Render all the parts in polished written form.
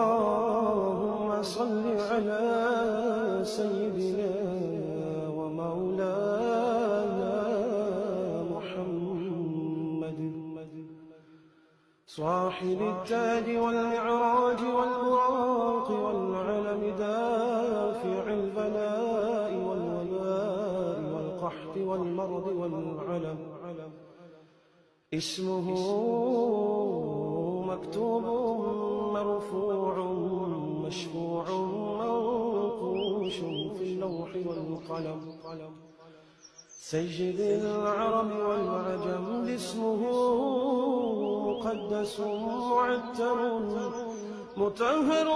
اللهم صل على سيدنا ومولانا محمد صاحب التاج والمعراج والبراق والعلم دافع البلاء والوباء والقحط والمرض والعلم اسمه مكتوب مرفوع مشفوع منقوش في اللوح والقلم سيد العرب والعجم اسمه مقدس معتر مطهر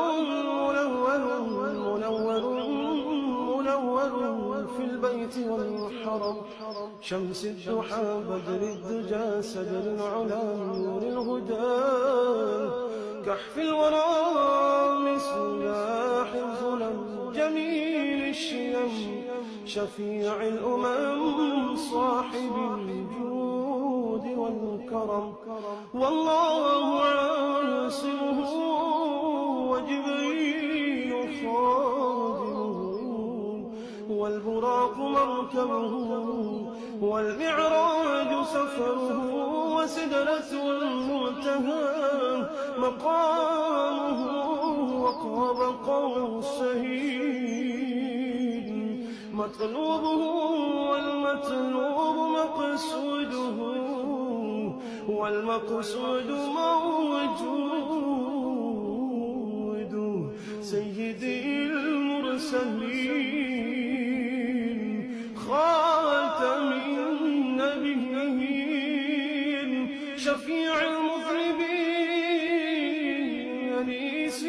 منور في البيت والحرم شمس الضحى بدر الدجى سدر العلا نور الهدى كحف الورى مصباح الظلم جميل الشيم شفيع الأمم صاحب الجود والكرم والله عاصمه وجبريل خادمه والبراق مركبه والمعراج سفره وسدرة المنتهى مقامه وقاب قوسين مطلوبه والمطلوب مقصوده والمقصود موجود سيدي المرسلين خاتم النبيين شفيع المذنبين أنيس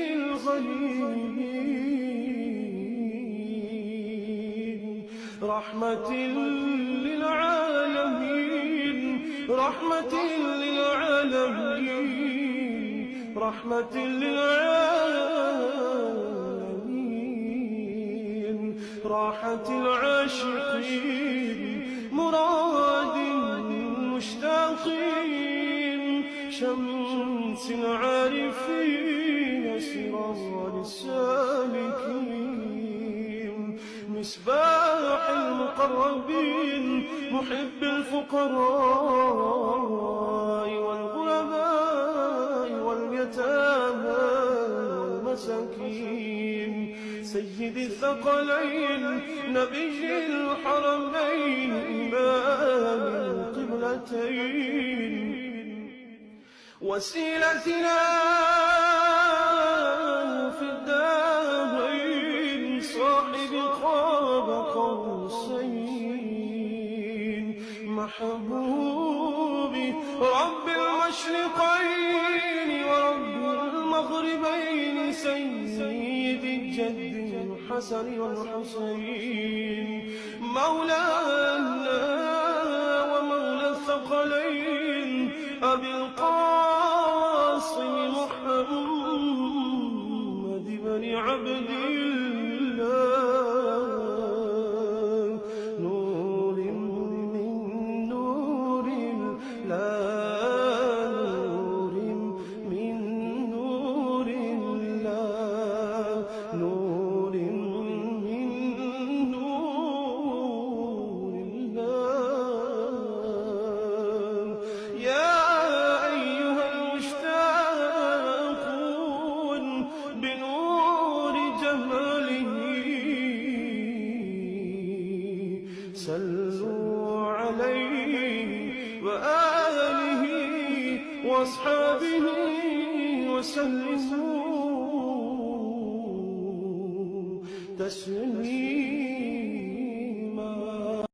الغليلين رحمة للعالمين رحمة للعالمين رحمة للعالمين راحة العاشقين مراد المشتاقين شمس العارفين سراج السالكين مصباح المقربين محب الفقراء والغرباء واليتامى والمساكين سيد الثقلين نبي الحرمين إمام القبلتين وسيلتنا في الدارين صاحب قاب قوسين محبوبي رب المشرقين ورب المغربين سيد الجد الحسن والحسين مولانا ومولى الثقلين أبي القاسم محمد بن عبد الله نور من نور الله نور من نور الله نور من نور الله يا أيها المشتاقون بنور جماله صلوا عليه وآله وأصحابه وسلموا تسليما